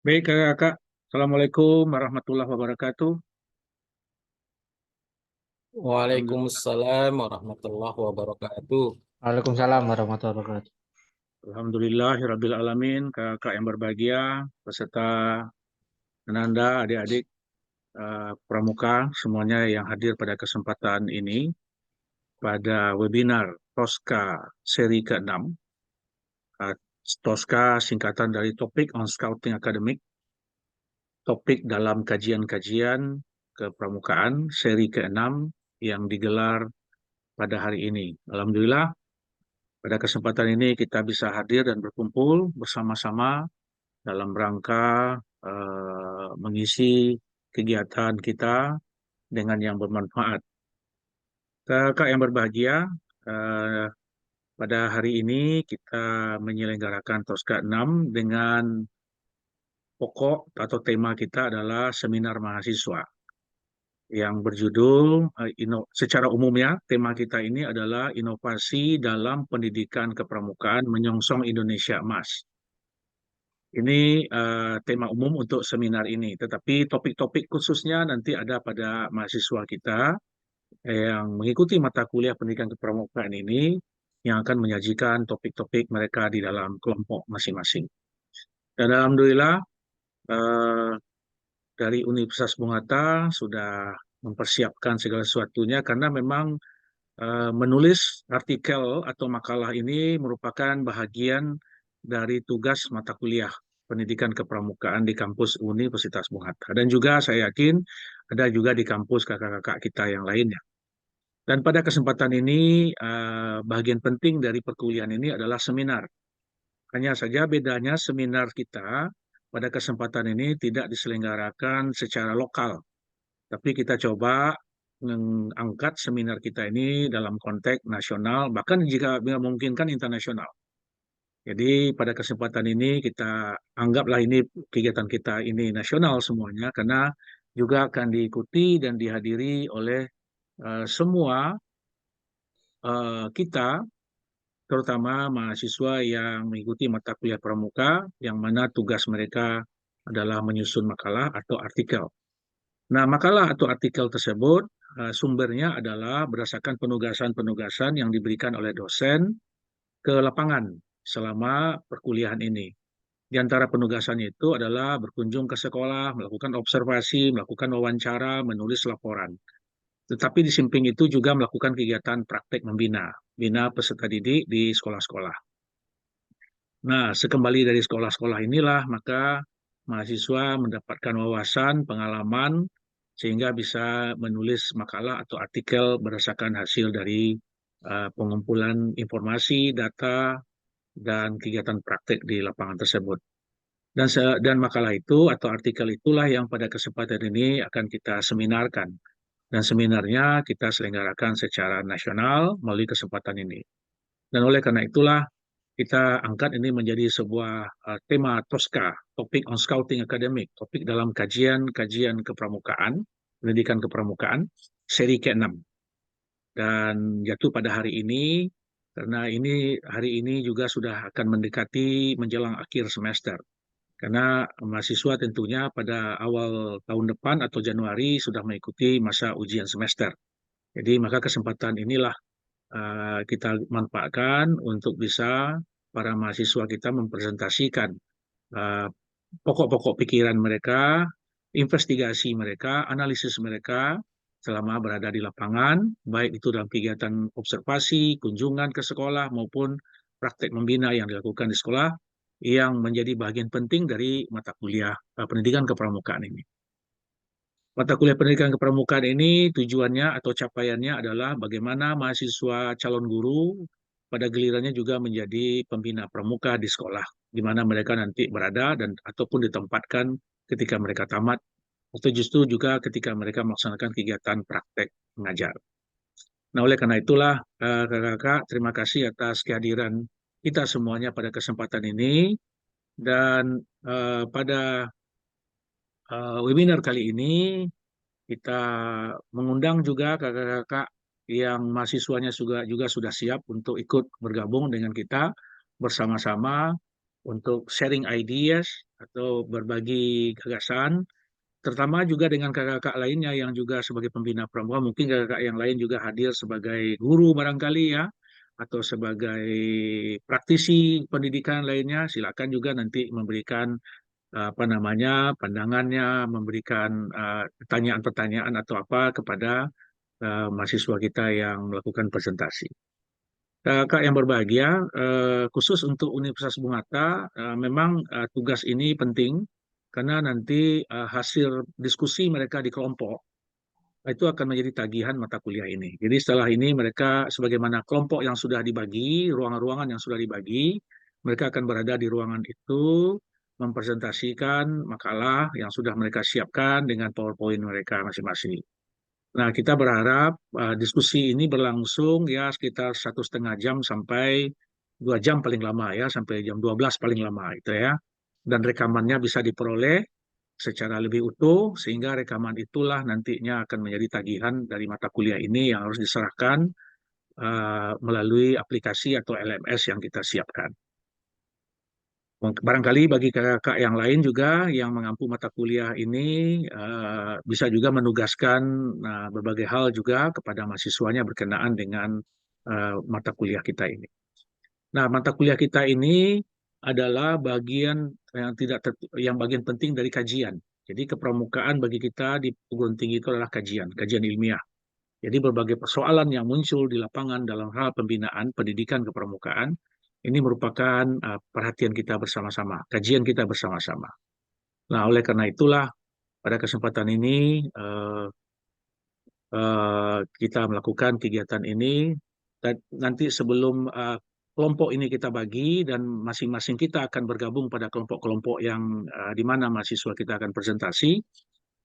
Baik, kakak. Assalamualaikum warahmatullahi wabarakatuh. Alhamdulillah, Waalaikumsalam warahmatullahi wabarakatuh. Waalaikumsalam warahmatullahi wabarakatuh. Alhamdulillahirabbil alamin, kakak yang berbahagia, beserta Ananda, adik-adik, pramuka, semuanya yang hadir pada kesempatan ini, pada webinar TOSKA seri ke-6. TOSKA singkatan dari Topik on Scouting Academic, topik dalam kajian-kajian kepramukaan seri ke-6 yang digelar pada hari ini. Alhamdulillah, pada kesempatan ini kita bisa hadir dan berkumpul bersama-sama dalam rangka mengisi kegiatan kita dengan yang bermanfaat. Kakak yang berbahagia, eh, pada hari ini kita menyelenggarakan TOSKA 6 dengan pokok atau tema kita adalah seminar mahasiswa yang berjudul, secara umumnya tema kita ini adalah inovasi dalam pendidikan kepramukaan menyongsong Indonesia Emas. Ini tema umum untuk seminar ini, tetapi topik-topik khususnya nanti ada pada mahasiswa kita yang mengikuti mata kuliah pendidikan kepramukaan ini yang akan menyajikan topik-topik mereka di dalam kelompok masing-masing. Dan alhamdulillah, eh, dari Universitas Bung Hatta sudah mempersiapkan segala sesuatunya karena memang menulis artikel atau makalah ini merupakan bahagian dari tugas mata kuliah pendidikan kepramukaan di kampus Universitas Bung Hatta. Dan juga saya yakin ada juga di kampus kakak-kakak kita yang lainnya. Dan pada kesempatan ini, bagian penting dari perkuliahan ini adalah seminar. Hanya saja bedanya seminar kita pada kesempatan ini tidak diselenggarakan secara lokal, tapi kita coba mengangkat seminar kita ini dalam konteks nasional, bahkan jika memungkinkan internasional. Jadi pada kesempatan ini kita anggaplah ini kegiatan kita ini nasional semuanya, karena juga akan diikuti dan dihadiri oleh semua kita, terutama mahasiswa yang mengikuti mata kuliah pramuka, yang mana tugas mereka adalah menyusun makalah atau artikel. Nah, makalah atau artikel tersebut sumbernya adalah berdasarkan penugasan-penugasan yang diberikan oleh dosen ke lapangan selama perkuliahan ini. Di antara penugasannya itu adalah berkunjung ke sekolah, melakukan observasi, melakukan wawancara, menulis laporan. Tetapi di samping itu juga melakukan kegiatan praktek membina, bina peserta didik di sekolah-sekolah. Nah, sekembali dari sekolah-sekolah inilah, maka mahasiswa mendapatkan wawasan, pengalaman, sehingga bisa menulis makalah atau artikel berdasarkan hasil dari pengumpulan informasi, data, dan kegiatan praktek di lapangan tersebut. Dan makalah itu atau artikel itulah yang pada kesempatan ini akan kita seminarkan. Dan seminarnya kita selenggarakan secara nasional melalui kesempatan ini. Dan oleh karena itulah kita angkat ini menjadi sebuah tema TOSKA, Topik on Scouting Academic, topik dalam kajian-kajian kepramukaan, pendidikan kepramukaan, seri ke-6. Dan jatuh pada hari ini, karena ini hari ini juga sudah akan mendekati menjelang akhir semester. Karena mahasiswa tentunya pada awal tahun depan atau Januari sudah mengikuti masa ujian semester. Jadi maka kesempatan inilah kita manfaatkan untuk bisa para mahasiswa kita mempresentasikan uh, pokok-pokok pikiran mereka, investigasi mereka, analisis mereka selama berada di lapangan, baik itu dalam kegiatan observasi, kunjungan ke sekolah, maupun praktek membina yang dilakukan di sekolah, yang menjadi bagian penting dari mata kuliah pendidikan kepramukaan ini. Mata kuliah pendidikan kepramukaan ini tujuannya atau capaiannya adalah bagaimana mahasiswa calon guru pada gilirannya juga menjadi pembina pramuka di sekolah, di mana mereka nanti berada dan ataupun ditempatkan ketika mereka tamat, atau justru juga ketika mereka melaksanakan kegiatan praktek mengajar. Nah, oleh karena itulah, kakak-kakak, terima kasih atas kehadiran kita semuanya pada kesempatan ini, dan pada webinar kali ini kita mengundang juga kakak-kakak yang mahasiswanya juga sudah siap untuk ikut bergabung dengan kita bersama-sama untuk sharing ideas, atau berbagi gagasan, terutama juga dengan kakak-kakak lainnya yang juga sebagai pembina pramuka, mungkin kakak-kakak yang lain juga hadir sebagai guru barangkali ya, atau sebagai praktisi pendidikan lainnya, silakan juga nanti memberikan apa namanya pandangannya, memberikan pertanyaan-pertanyaan atau apa kepada mahasiswa kita yang melakukan presentasi. Kak yang berbahagia, khusus untuk Universitas Bung Hatta, memang tugas ini penting karena nanti hasil diskusi mereka di kelompok itu akan menjadi tagihan mata kuliah ini. Jadi setelah ini mereka sebagaimana kelompok yang sudah dibagi, ruangan-ruangan yang sudah dibagi, mereka akan berada di ruangan itu mempresentasikan makalah yang sudah mereka siapkan dengan PowerPoint mereka masing-masing. Nah, kita berharap diskusi ini berlangsung ya sekitar 1,5 jam sampai 2 jam paling lama ya, sampai jam 12 paling lama itu ya. Dan rekamannya bisa diperoleh secara lebih utuh, sehingga rekaman itulah nantinya akan menjadi tagihan dari mata kuliah ini yang harus diserahkan melalui aplikasi atau LMS yang kita siapkan. Barangkali bagi kakak yang lain juga yang mengampu mata kuliah ini bisa juga menugaskan berbagai hal juga kepada mahasiswanya berkenaan dengan mata kuliah kita ini. Nah, mata kuliah kita ini adalah bagian yang bagian penting dari kajian. Jadi kepramukaan bagi kita di perguruan tinggi itu adalah kajian ilmiah. Jadi berbagai persoalan yang muncul di lapangan dalam hal pembinaan pendidikan kepramukaan ini merupakan perhatian kita bersama-sama, kajian kita bersama-sama. Nah, oleh karena itulah pada kesempatan ini kita melakukan kegiatan ini. Dan nanti sebelum kelompok ini kita bagi dan masing-masing kita akan bergabung pada kelompok-kelompok yang di mana mahasiswa kita akan presentasi.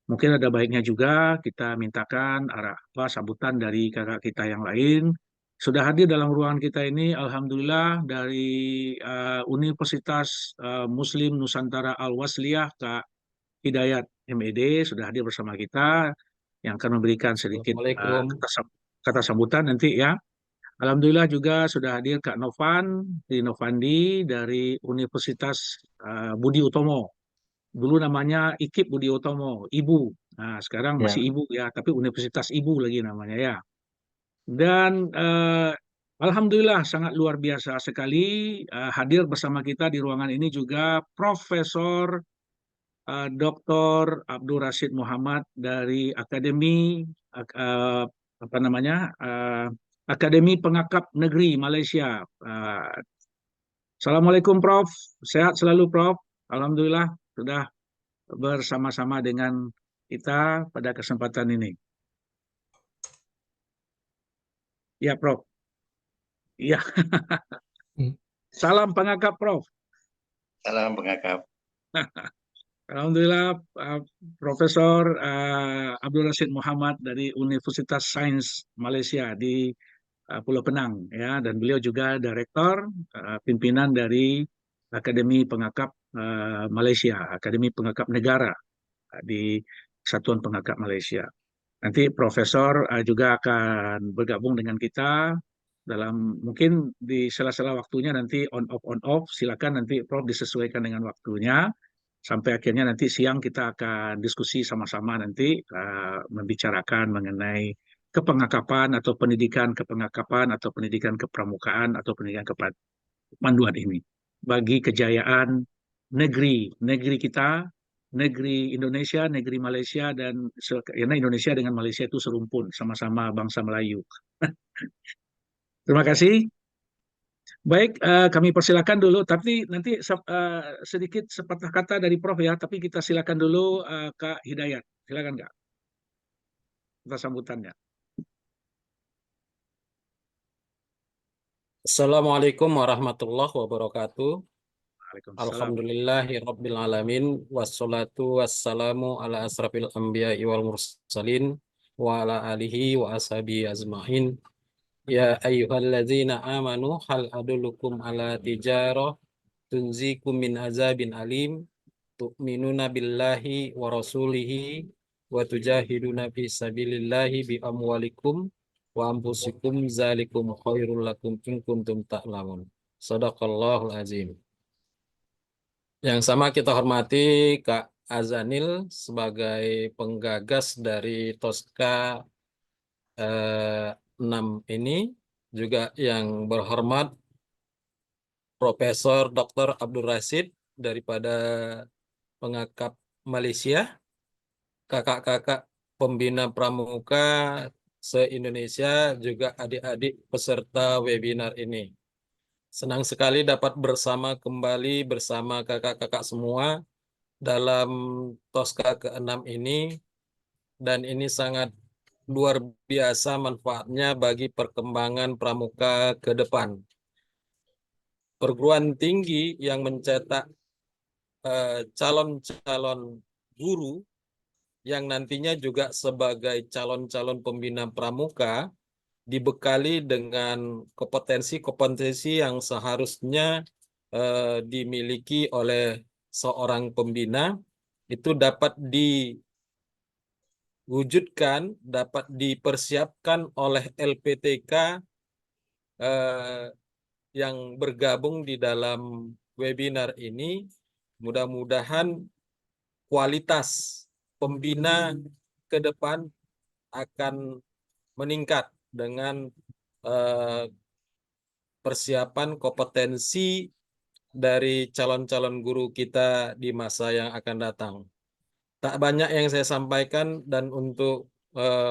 Mungkin ada baiknya juga kita mintakan sambutan dari kakak kita yang lain. Sudah hadir dalam ruangan kita ini, Alhamdulillah dari Universitas Muslim Nusantara Al-Wasliyah, Kak Hidayat MED sudah hadir bersama kita yang akan memberikan sedikit Assalamualaikum. kata sambutan nanti ya. Alhamdulillah juga sudah hadir Kak Novandi dari Universitas Budi Utomo. Dulu namanya IKIP Budi Utomo, Ibu. Nah, sekarang masih Ya, Ibu ya, tapi Universitas Ibu lagi namanya ya. Dan Alhamdulillah sangat luar biasa sekali hadir bersama kita di ruangan ini juga Profesor Dr. Abdul Rashid Muhammad dari apa namanya Akademi Pengakap Negeri Malaysia. Assalamualaikum Prof. Sehat selalu Prof. Alhamdulillah sudah bersama-sama dengan kita pada kesempatan ini. Ya, Prof. Ya, Hmm. salam pengakap, Prof. Salam pengakap. Alhamdulillah, Profesor Abdul Rashid Muhammad dari Universitas Sains Malaysia di Pulau Penang, ya, dan beliau juga direktur pimpinan dari Akademi Pengakap Malaysia, Akademi Pengakap Negara di Satuan Pengakap Malaysia. Nanti Profesor juga akan bergabung dengan kita dalam mungkin di sela-sela waktunya nanti on off silakan nanti Prof disesuaikan dengan waktunya sampai akhirnya nanti siang kita akan diskusi sama-sama nanti membicarakan mengenai kepengakapan atau pendidikan kepengakapan atau pendidikan kepramukaan atau pendidikan kepanduan ini bagi kejayaan negeri kita, negeri Indonesia, negeri Malaysia, dan karena Indonesia dengan Malaysia itu serumpun, sama-sama bangsa Melayu. Terima kasih. Baik, kami persilakan dulu, tapi nanti sedikit sepatah kata dari Prof ya, tapi kita silakan dulu Kak Hidayat. Silakan Kak, atas sambutannya. Assalamualaikum warahmatullahi wabarakatuh. Waalaikumsalam. Alhamdulillahi rabbil alamin. Wassalatu wassalamu ala asrafil anbiya'i wal mursalin wa ala alihi wa ashabihi azmain. Ya ayyuhalladzina amanu hal adullukum ala tijarah tunzikum min azabin alim tu'minuna billahi wa rasulihi wa tujahiduna fi sabilillahi bi amwalikum wa anfusikum zalikum khairul lakum in kuntum ta'lamun. Sadaqallahul azim. Yang sama kita hormati Kak Azanil sebagai penggagas dari Tosca 6 ini, juga yang berhormat Profesor Dr. Abdul Rashid daripada Pengakap Malaysia, kakak-kakak pembina pramuka se-Indonesia, juga adik-adik peserta webinar ini. Senang sekali dapat bersama kembali bersama kakak-kakak semua dalam Tosca ke-6 ini, dan ini sangat luar biasa manfaatnya bagi perkembangan pramuka ke depan. Perguruan tinggi yang mencetak calon-calon guru yang nantinya juga sebagai calon-calon pembina pramuka dibekali dengan kompetensi-kompetensi yang seharusnya dimiliki oleh seorang pembina, itu dapat diwujudkan, dapat dipersiapkan oleh LPTK yang bergabung di dalam webinar ini. Mudah-mudahan kualitas pembina ke depan akan meningkat dengan persiapan kompetensi dari calon-calon guru kita di masa yang akan datang. Tak banyak yang saya sampaikan, dan untuk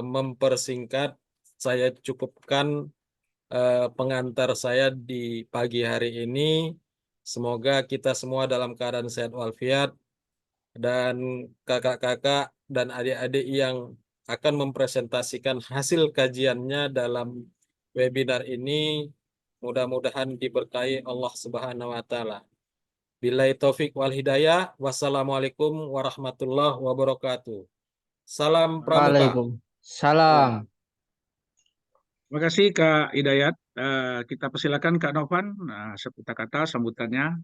mempersingkat, saya cukupkan pengantar saya di pagi hari ini. Semoga kita semua dalam keadaan sehat walafiat, dan kakak-kakak dan adik-adik yang akan mempresentasikan hasil kajiannya dalam webinar ini mudah-mudahan diberkahi Allah Subhanahu wa taala. Billahi taufik wal hidayah. Wassalamualaikum warahmatullahi wabarakatuh. Salam pramuka. Waalaikumsalam. Terima kasih Kak Hidayat. Kita persilakan Kak Novan, sepatah kata sambutannya.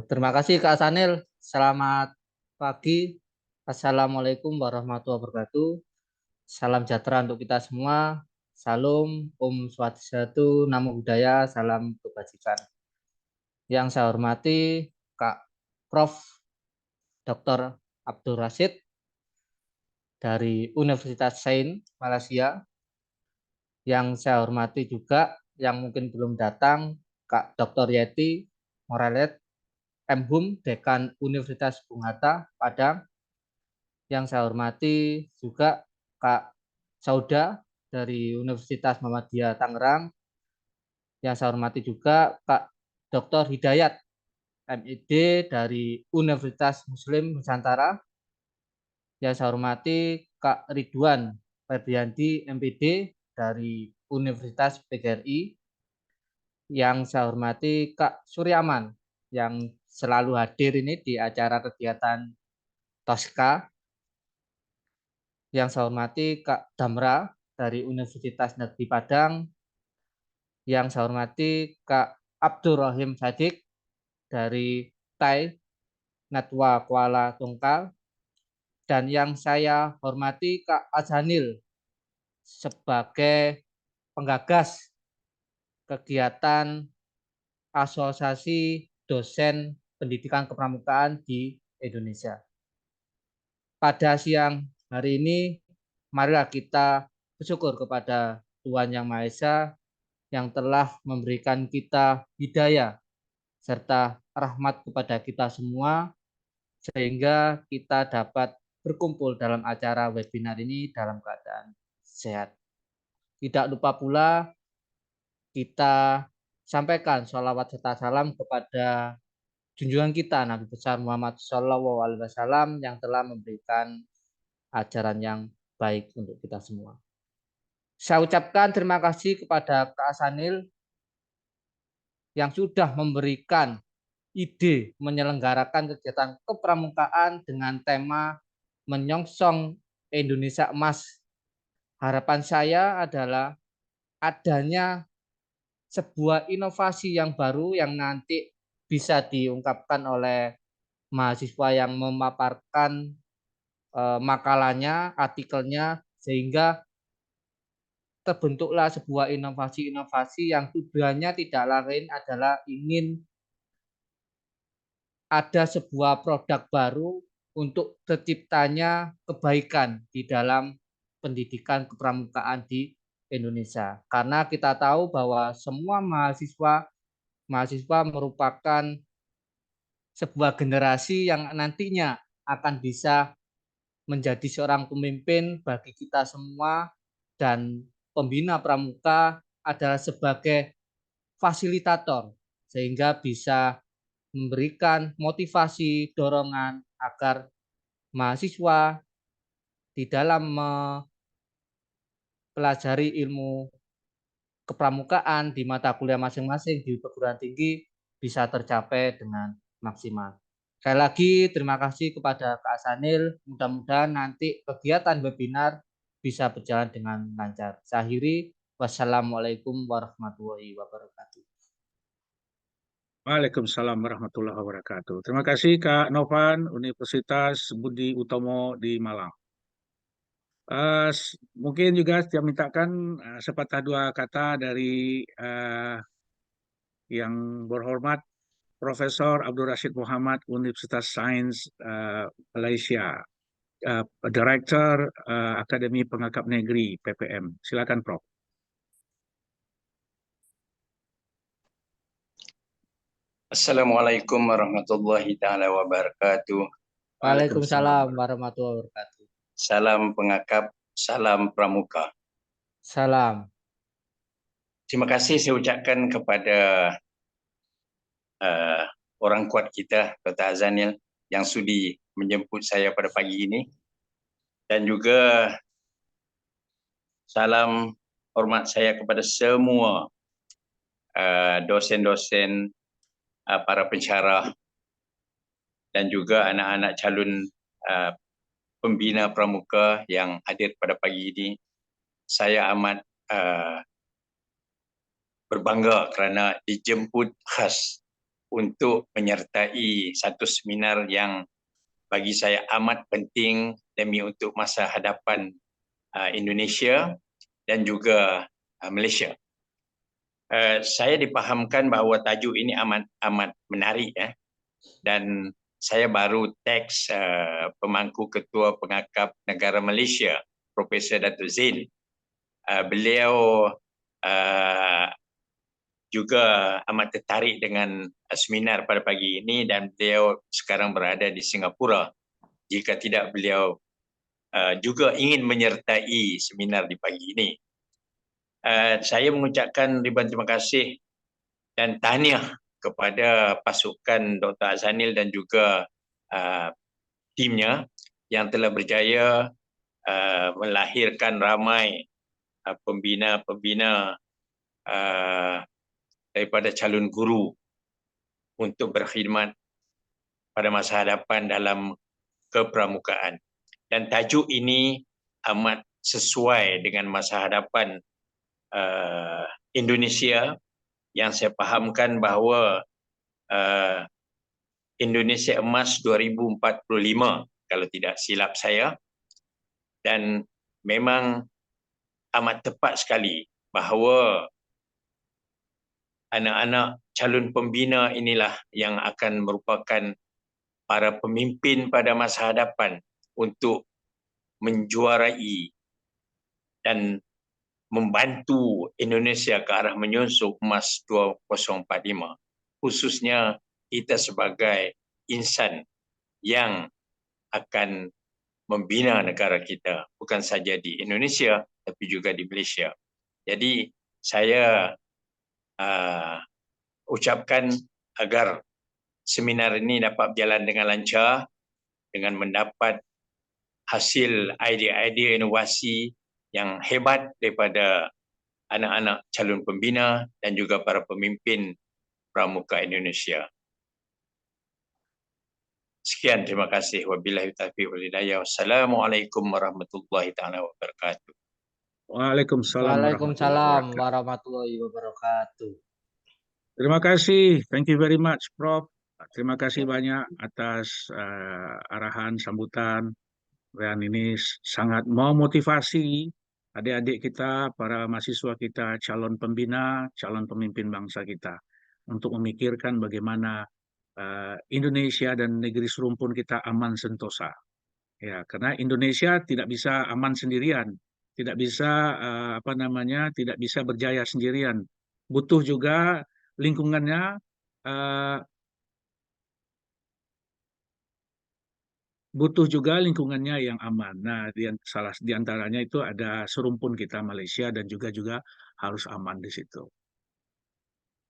Terima kasih Kak Sanil. Selamat pagi. Assalamualaikum warahmatullahi wabarakatuh. Salam sejahtera untuk kita semua. Salam, Om Swastiastu, Namo Buddhaya, salam kebajikan. Yang saya hormati Kak Prof. Dr. Abdul Rashid dari Universitas Sains Malaysia. Yang saya hormati juga yang mungkin belum datang Kak Dr. Yeti Morelet, M.Hum, Dekan Universitas Bung Hatta, Padang. Yang saya hormati juga Kak Sauda dari Universitas Muhammadiyah Tangerang. Yang saya hormati juga Kak Dr. Hidayat, MED dari Universitas Muslim Nusantara. Yang saya hormati Kak Ridwan Febriandi, MPD dari Universitas PGRI. Yang saya hormati Kak Suryaman yang selalu hadir ini di acara kegiatan Tosca. Yang saya hormati Kak Damra dari Universitas Negeri Padang. Yang saya hormati Kak Abdul Rahim Sadik dari TAI Natwa Kuala Tungkal. Dan yang saya hormati Kak Azanil sebagai penggagas kegiatan Asosiasi Dosen Pendidikan Kepramukaan di Indonesia. Pada siang hari ini, marilah kita bersyukur kepada Tuhan Yang Maha Esa yang telah memberikan kita hidayah serta rahmat kepada kita semua, sehingga kita dapat berkumpul dalam acara webinar ini dalam keadaan sehat. Tidak lupa pula kita sampaikan sholawat serta salam kepada junjungan kita Nabi besar Muhammad SAW yang telah memberikan ajaran yang baik untuk kita semua. Saya ucapkan terima kasih kepada Kak Asanil yang sudah memberikan ide menyelenggarakan kegiatan kepramukaan dengan tema menyongsong Indonesia Emas. Harapan saya adalah adanya sebuah inovasi yang baru yang nanti bisa diungkapkan oleh mahasiswa yang memaparkan makalahnya, artikelnya, sehingga terbentuklah sebuah inovasi-inovasi yang tujuannya tidak lain adalah ingin ada sebuah produk baru untuk terciptanya kebaikan di dalam pendidikan kepramukaan di Indonesia. Karena kita tahu bahwa semua mahasiswa merupakan sebuah generasi yang nantinya akan bisa menjadi seorang pemimpin bagi kita semua, dan pembina pramuka adalah sebagai fasilitator sehingga bisa memberikan motivasi, dorongan agar mahasiswa di dalam mempelajari ilmu kepramukaan di mata kuliah masing-masing di perguruan tinggi bisa tercapai dengan maksimal. Sekali lagi terima kasih kepada Kak Sanil. Mudah-mudahan nanti kegiatan webinar bisa berjalan dengan lancar. Saya akhiri. Wassalamualaikum warahmatullahi wabarakatuh. Waalaikumsalam warahmatullahi wabarakatuh. Terima kasih Kak Novan, Universitas Budi Utomo di Malang. Mungkin juga saya mintakan sepatah dua kata dari yang berhormat Profesor Abdul Rashid Muhammad, Universitas Sains Malaysia, Director Akademi Pengangkap Negeri PPM. Silakan Prof. Assalamualaikum warahmatullahi taala wabarakatuh. Waalaikumsalam warahmatullahi wabarakatuh. Salam pengakap, salam pramuka. Salam. Terima kasih saya ucapkan kepada orang kuat kita, Dr. Azanil, yang sudi menjemput saya pada pagi ini. Dan juga salam hormat saya kepada semua dosen-dosen, para pensyarah, dan juga anak-anak calon pembina pramuka yang hadir pada pagi ini. Saya amat berbangga kerana dijemput khas untuk menyertai satu seminar yang bagi saya amat penting demi untuk masa hadapan Indonesia dan juga Malaysia. Saya dipahamkan bahawa tajuk ini amat menarik, dan saya baru teks pemangku ketua pengakap negara Malaysia, Profesor Dato' Zain. Beliau juga amat tertarik dengan seminar pada pagi ini, dan beliau sekarang berada di Singapura. Jika tidak, beliau juga ingin menyertai seminar di pagi ini. Saya mengucapkan ribuan terima kasih dan tahniah kepada pasukan Dr. Azanil dan juga timnya yang telah berjaya melahirkan ramai pembina-pembina daripada calon guru untuk berkhidmat pada masa hadapan dalam kepramukaan. Dan tajuk ini amat sesuai dengan masa hadapan Indonesia, yang saya fahamkan bahawa Indonesia Emas 2045 kalau tidak silap saya, dan memang amat tepat sekali bahawa anak-anak calon pembina inilah yang akan merupakan para pemimpin pada masa hadapan untuk menjuarai dan membantu Indonesia ke arah menyunsuk emas 2045. Khususnya kita sebagai insan yang akan membina negara kita, bukan saja di Indonesia tapi juga di Malaysia. Jadi saya ucapkan agar seminar ini dapat berjalan dengan lancar, dengan mendapat hasil idea-idea inovasi yang hebat daripada anak-anak calon pembina dan juga para pemimpin pramuka Indonesia. Sekian, terima kasih. Wabillahi taufiq wal hidayah. Wassalamualaikum warahmatullahi taala wabarakatuh. Waalaikumsalam Waalaikumsalam warahmatullahi wabarakatuh. warahmatullahi wabarakatuh. Terima kasih. Thank you very much, Prof. Terima kasih banyak atas arahan, sambutan. Dan ini sangat memotivasi adik-adik kita, para mahasiswa kita, calon pembina, calon pemimpin bangsa kita, untuk memikirkan bagaimana Indonesia dan negeri serumpun kita aman sentosa. Ya, karena Indonesia tidak bisa aman sendirian, tidak bisa tidak bisa berjaya sendirian. Butuh juga lingkungannya, eh, butuh juga lingkungannya yang aman. Nah, di antaranya itu ada serumpun kita Malaysia dan juga harus aman di situ.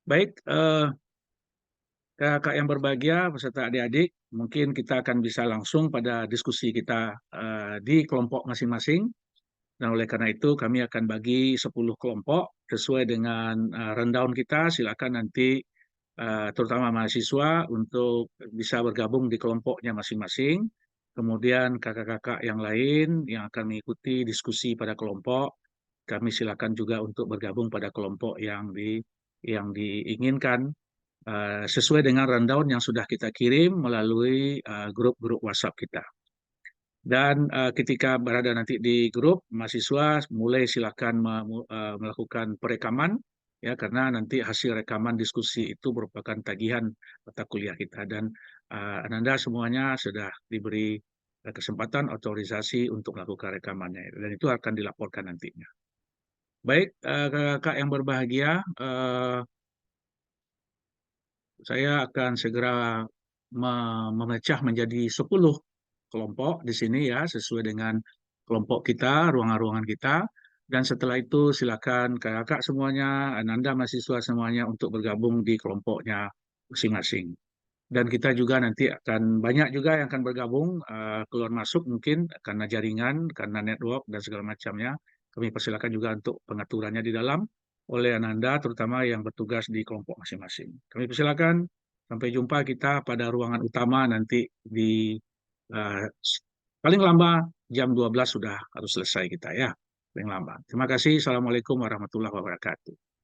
Baik, kakak yang berbahagia beserta adik-adik, mungkin kita akan bisa langsung pada diskusi kita di kelompok masing-masing. Dan oleh karena itu kami akan bagi 10 kelompok sesuai dengan rundown kita. Silakan nanti terutama mahasiswa untuk bisa bergabung di kelompoknya masing-masing. Kemudian kakak-kakak yang lain yang akan mengikuti diskusi pada kelompok, kami silakan juga untuk bergabung pada kelompok yang diinginkan sesuai dengan rundown yang sudah kita kirim melalui grup-grup WhatsApp kita. Dan ketika berada nanti di grup, mahasiswa mulai silakan melakukan perekaman, ya karena nanti hasil rekaman diskusi itu merupakan tagihan mata kuliah kita. Dan Ananda semuanya sudah diberi kesempatan otorisasi untuk melakukan rekamannya. Dan itu akan dilaporkan nantinya. Baik, kakak yang berbahagia, saya akan segera memecah menjadi 10 kelompok di sini ya, sesuai dengan kelompok kita, ruangan-ruangan kita. Dan setelah itu silakan kakak semuanya, Ananda mahasiswa semuanya untuk bergabung di kelompoknya masing-masing. Dan kita juga nanti akan banyak juga yang akan bergabung keluar masuk mungkin karena jaringan, karena network dan segala macamnya. Kami persilakan juga untuk pengaturannya di dalam oleh Ananda, terutama yang bertugas di kelompok masing-masing. Kami persilakan. Sampai jumpa kita pada ruangan utama nanti di Uh, paling lama jam 12 sudah harus selesai kita ya. Paling lama. Terima kasih. Assalamualaikum warahmatullahi wabarakatuh.